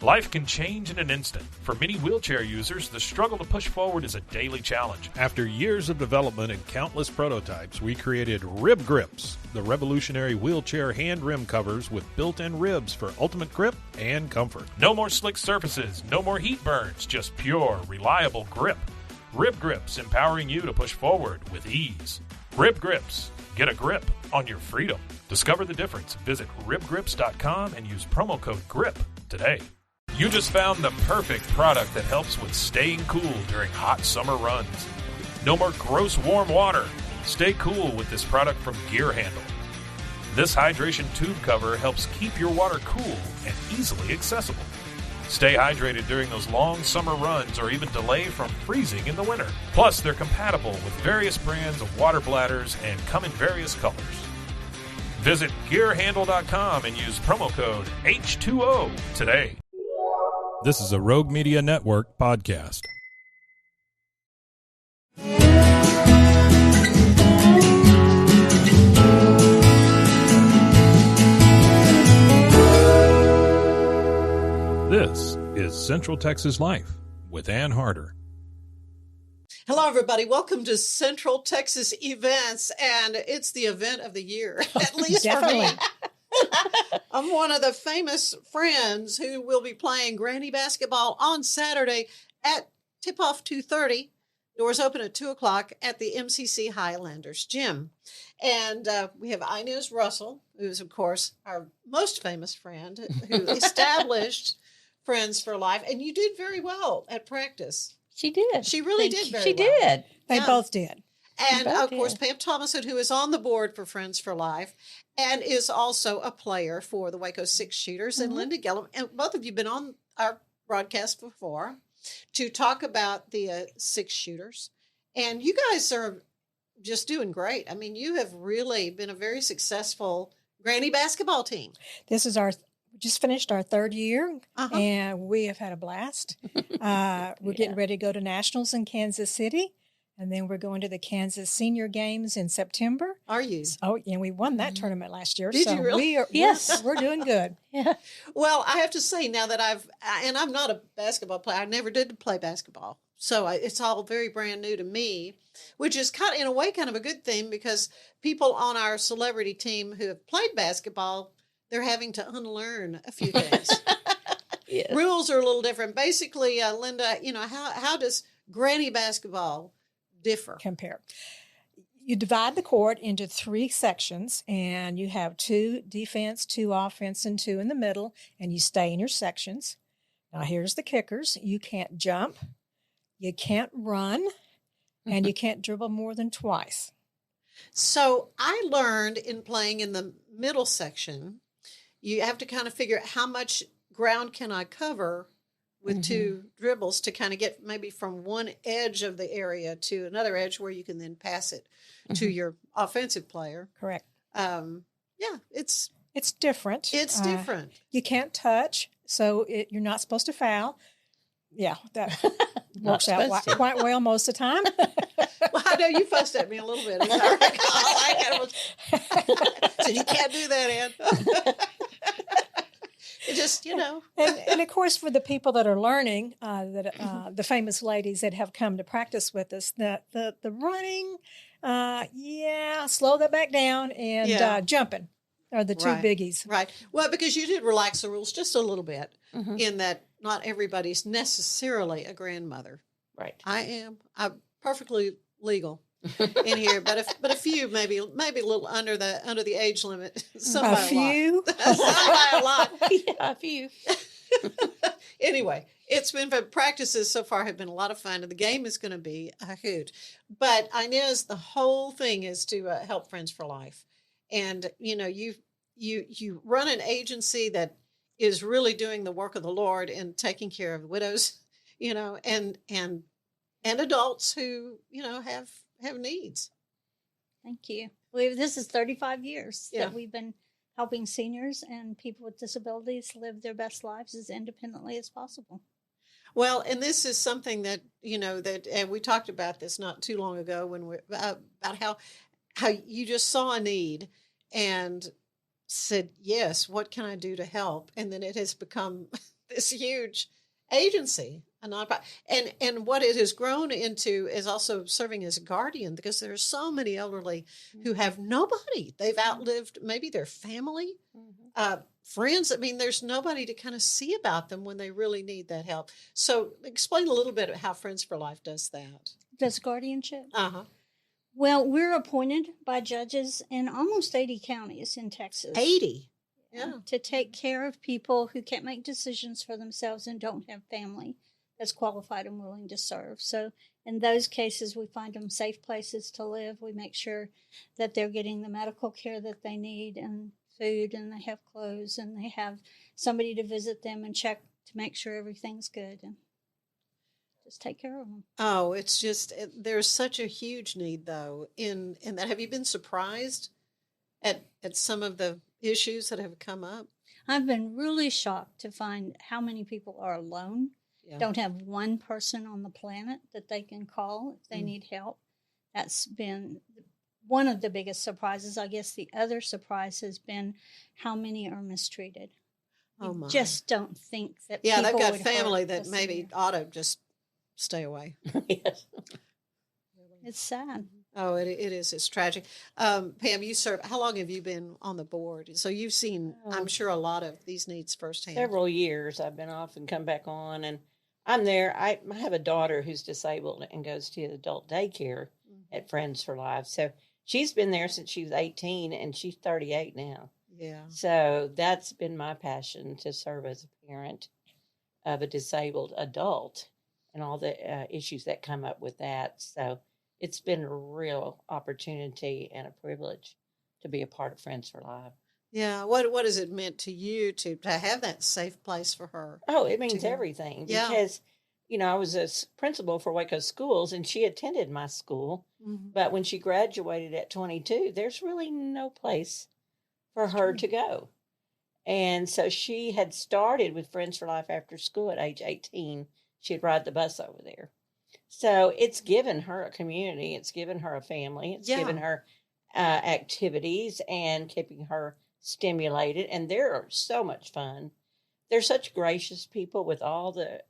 Life can change in an instant. For many wheelchair users, the struggle to push forward is a daily challenge. After years of development and countless prototypes, we created Rib Grips, the revolutionary wheelchair hand rim covers with built-in ribs for ultimate grip and comfort. No more slick surfaces, no more heat burns, just pure, reliable grip. Rib Grips, empowering you to push forward with ease. Rib Grips. Get a grip on your freedom. Discover the difference. Visit ribgrips.com and use promo code GRIP today. You just found the perfect product that helps with staying cool during hot summer runs. No more gross warm water. Stay cool with this product from Gear Handle. This hydration tube cover helps keep your water cool and easily accessible. Stay hydrated during those long summer runs or even delay from freezing in the winter. Plus, they're compatible with various brands of water bladders and come in various colors. Visit GearHandle.com and use promo code H2O today. This is a Rogue Media Network podcast. This is Central Texas Life with Ann Harder. Hello, everybody. Welcome to Central Texas Events, and it's the event of the year, at least for me. I'm one of the famous friends who will be playing granny basketball on Saturday at tip-off 2:30. Doors open at 2 o'clock at the MCC Highlanders Gym. And we have Inez Russell, who's, of course, our most famous friend, who established Friends for Life. And you did very well at practice. She did. She really did very well. She did. They both did. And, of course, Pan Thomason, who is on the board for Friends for Life and is also a player for the Waco Six Shooters, and Linda Gilliam. And both of you have been on our broadcast before to talk about the Six Shooters. And you guys are just doing great. I mean, you have really been a very successful granny basketball team. This is just finished our third year, and we have had a blast. We're getting ready to go to Nationals in Kansas City, and then we're going to the Kansas Senior Games in September. Are you? Oh, and we won that tournament last year. Did you really? Yes, we're doing good. Yeah. Well, I have to say now that I'm not a basketball player. I never did play basketball. So it's all very brand new to me, which is kind of, in a way, kind of a good thing because people on our celebrity team who have played basketball, they're having to unlearn a few things. Yes. Rules are a little different. Basically, Linda, how does granny basketball differ? Compare. You divide the court into 3 sections, and you have 2 defense, 2 offense, and 2 in the middle, and you stay in your sections. Now, here's the kickers. You can't jump, you can't run, and you can't dribble more than twice. So I learned in playing in the middle section, you have to kind of figure out how much ground can I cover with 2 dribbles to kind of get maybe from one edge of the area to another edge where you can then pass it to your offensive player. Correct. It's different. It's different. You can't touch, so you're not supposed to foul. Yeah, that works out quite well most of the time. Well, I know you fussed at me a little bit. I said, you can't do that, Ann. It just, And of course, for the people that are learning, the famous ladies that have come to practice with us, the running, slow that back down, and jumping are the 2 biggies. Right. Well, because you did relax the rules just a little bit in that not everybody's necessarily a grandmother. Right. I'm perfectly legal in here, but a few maybe a little under the age limit. Some A by few, some by a lot. Yeah, a few. Anyway, it's been practices so far have been a lot of fun, and the game is going to be a hoot. But Inez, the whole thing is to help Friends for Life, and you run an agency that is really doing the work of the Lord and taking care of widows, and adults who have needs. Thank you. This is 35 years that we've been helping seniors and people with disabilities live their best lives as independently as possible. Well, and this is something that, and we talked about this not too long ago when about how you just saw a need and said, yes, what can I do to help? And then it has become this huge agency, a nonprofit, and what it has grown into is also serving as a guardian, because there are so many elderly who have nobody. They've outlived maybe their family, friends. I mean, there's nobody to kind of see about them when they really need that help. So explain a little bit of how Friends for Life does that. Does guardianship? Uh-huh. Well, we're appointed by judges in almost 80 counties in Texas. 80? Yeah. To take care of people who can't make decisions for themselves and don't have family that's qualified and willing to serve. So in those cases, we find them safe places to live. We make sure that they're getting the medical care that they need and food, and they have clothes, and they have somebody to visit them and check to make sure everything's good, and just take care of them. Oh, it's just, there's such a huge need, though, in that. Have you been surprised at some of the issues that have come up? I've been really shocked to find how many people are alone, don't have one person on the planet that they can call if they need help. That's been one of the biggest surprises. I guess the other surprise has been how many are mistreated. You just don't think that people they've got would family hurt that maybe ought to just stay away. Yes. It's sad. Oh, it is. It's tragic. Pam, you serve. How long have you been on the board? So you've seen, I'm sure, a lot of these needs firsthand. Several years. I've been off and come back on, and I'm there. I have a daughter who's disabled and goes to adult daycare at Friends for Life. So she's been there since she was 18, and she's 38 now. Yeah. So that's been my passion, to serve as a parent of a disabled adult and all the issues that come up with that. So it's been a real opportunity and a privilege to be a part of Friends for Life. Yeah. What has it meant to you to have that safe place for her? Oh, it means everything. Because, I was a principal for Waco Schools, and she attended my school. But when she graduated at 22, there's really no place for her to go. And so she had started with Friends for Life after school at age 18. She'd ride the bus over there. So it's given her a community. It's given her a family. It's given her activities and keeping her stimulated. And they're so much fun. They're such gracious people with all the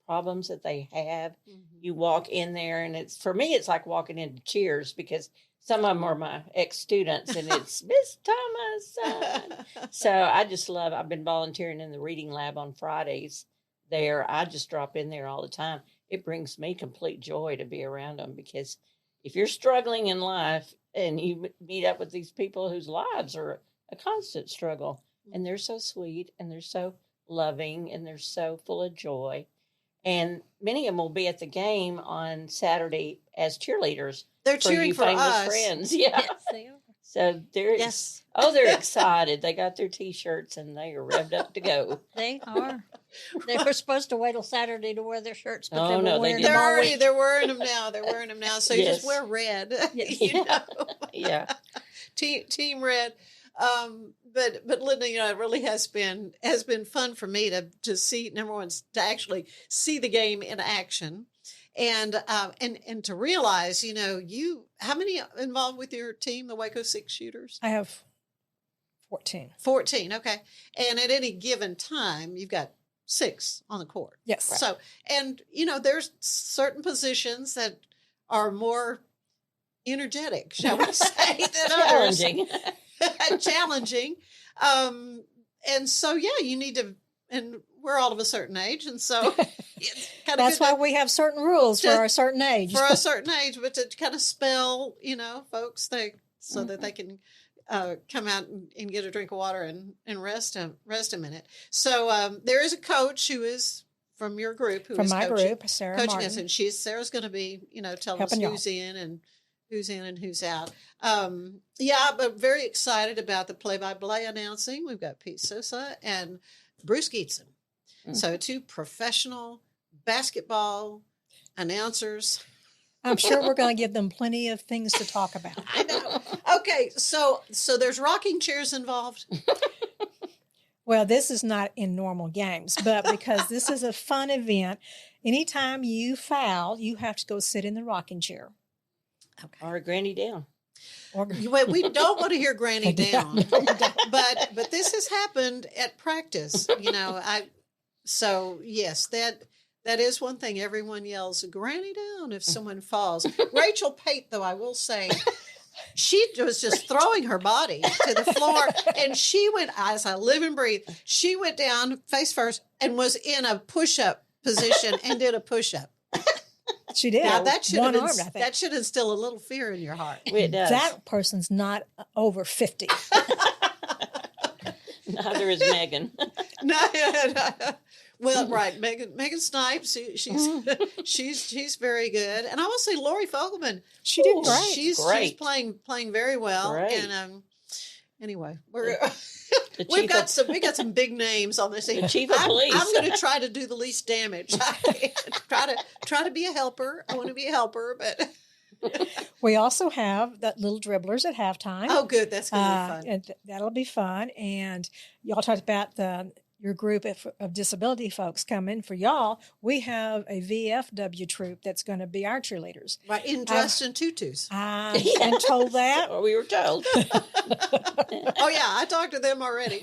problems that they have. You walk in there, and for me, it's like walking into Cheers, because some of them are my ex-students, and it's Miss Thomason. So I just love, I've been volunteering in the reading lab on Fridays there. I just drop in there all the time. It brings me complete joy to be around them, because if you're struggling in life and you meet up with these people whose lives are a constant struggle, and they're so sweet, and they're so loving, and they're so full of joy. And many of them will be at the game on Saturday as cheerleaders. They're cheering for us. Friends. Yeah. Yes, they are. So they're they're excited. They got their T-shirts, and they are revved up to go. They are. They were supposed to wait till Saturday to wear their shirts, but they're wearing them now. They're wearing them now. So you just wear red. Yeah. Team red. But Linda, it really has been fun for me to see, number one, to actually see the game in action, and to realize, how many involved with your team, the Waco Six Shooters? I have 14. 14, okay. And at any given time, you've got 6 on the court. Yes. Right. So, and there's certain positions that are more energetic, shall we say, than challenging. Challenging. And so, you need to, and we're all of a certain age. And so it's kind of that's why we have certain rules for a certain age. For a certain age, but to kind of spell, folks, so that they can come out and get a drink of water and rest a minute. So there is a coach who is from your group, from my group, Sarah coaching Martin. us, and Sarah's going to be, telling helping us who's in and who's out. But very excited about the play-by-play announcing. We've got Pete Sosa and Bruce Geetson. So 2 professional basketball announcers. I'm sure we're going to give them plenty of things to talk about. I know. Okay, so there's rocking chairs involved. Well, this is not in normal games, but because this is a fun event, anytime you foul, you have to go sit in the rocking chair. Okay. Or a granny down. We don't want to hear granny down, but this has happened at practice. So yes, that is one thing. Everyone yells, "Granny down" if someone falls. Rachel Pate, though, I will say, she was just throwing her body to the floor, and she went, as I live and breathe, she went down face first and was in a push-up position and did a push-up. She did. Now, that that should instill a little fear in your heart. It does. That person's not over 50. Neither is Megan. No. Well, right, Megan Snipes. She's very good, and I will say Lori Fogelman. She did great. She's playing very well. Great. And anyway, we got some big names on this. The chief of police. I'm going to try to do the least damage. try to be a helper. I want to be a helper, but. We also have that little dribblers at halftime. Oh, good. That's going to be fun. And that'll be fun. And y'all talked about your group of disability folks coming. For y'all, we have a VFW troop that's going to be our cheerleaders. Right, dressed in tutus. I've been told that. Or we were told. Oh, yeah, I talked to them already.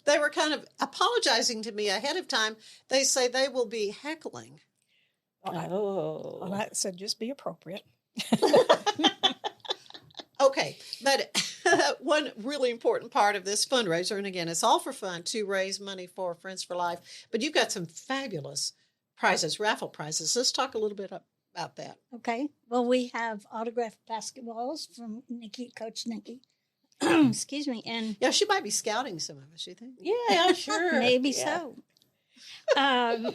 They were kind of apologizing to me ahead of time. They say they will be heckling. Well, I said just be appropriate. Okay, but one really important part of this fundraiser, and again, it's all for fun, to raise money for Friends for Life, but you've got some fabulous prizes, raffle prizes. Let's talk a little bit about that. Okay. Well, we have autographed basketballs from Coach Nikki. Excuse me. And yeah, she might be scouting some of us, you think? Yeah, sure. Maybe so.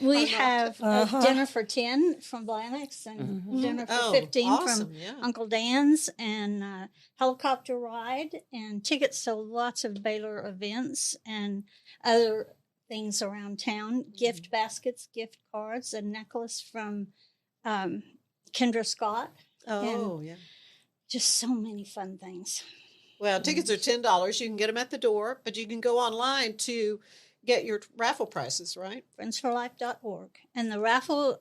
We have a dinner for 10 from Blanex and dinner for 15 from Uncle Dan's, and helicopter ride and tickets to lots of Baylor events and other things around town, gift baskets, gift cards, a necklace from Kendra Scott. Oh, yeah. Just so many fun things. Well, tickets are $10. You can get them at the door, but you can go online to get your raffle prices, right? Friendsforlife.org. And the raffle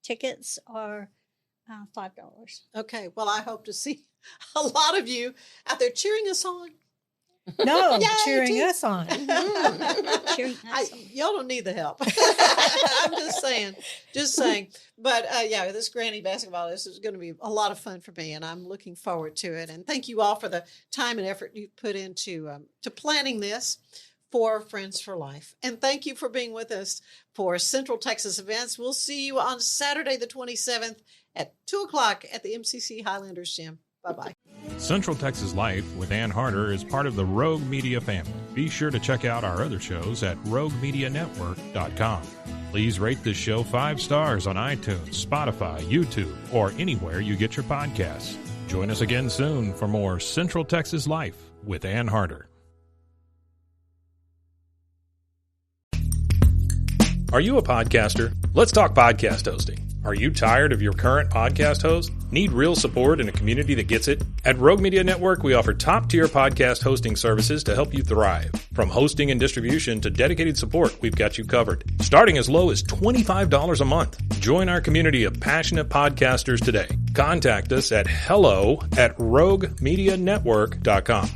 tickets are $5. Okay. Well, I hope to see a lot of you out there cheering us on. No, cheering us on. Y'all don't need the help. I'm just saying. But this Granny basketball, this is going to be a lot of fun for me, and I'm looking forward to it. And thank you all for the time and effort you've put into to planning this for Friends for Life. And thank you for being with us for Central Texas events. We'll see you on Saturday the 27th at 2 o'clock at the MCC Highlanders Gym. Bye-bye. Central Texas Life with Ann Harder is part of the Rogue Media family. Be sure to check out our other shows at roguemedianetwork.com. Please rate this show 5 stars on iTunes, Spotify, YouTube, or anywhere you get your podcasts. Join us again soon for more Central Texas Life with Ann Harder. Are you a podcaster? Let's talk podcast hosting. Are you tired of your current podcast host? Need real support in a community that gets it? At Rogue Media Network, we offer top-tier podcast hosting services to help you thrive. From hosting and distribution to dedicated support, we've got you covered. Starting as low as $25 a month. Join our community of passionate podcasters today. Contact us at hello@roguemedianetwork.com.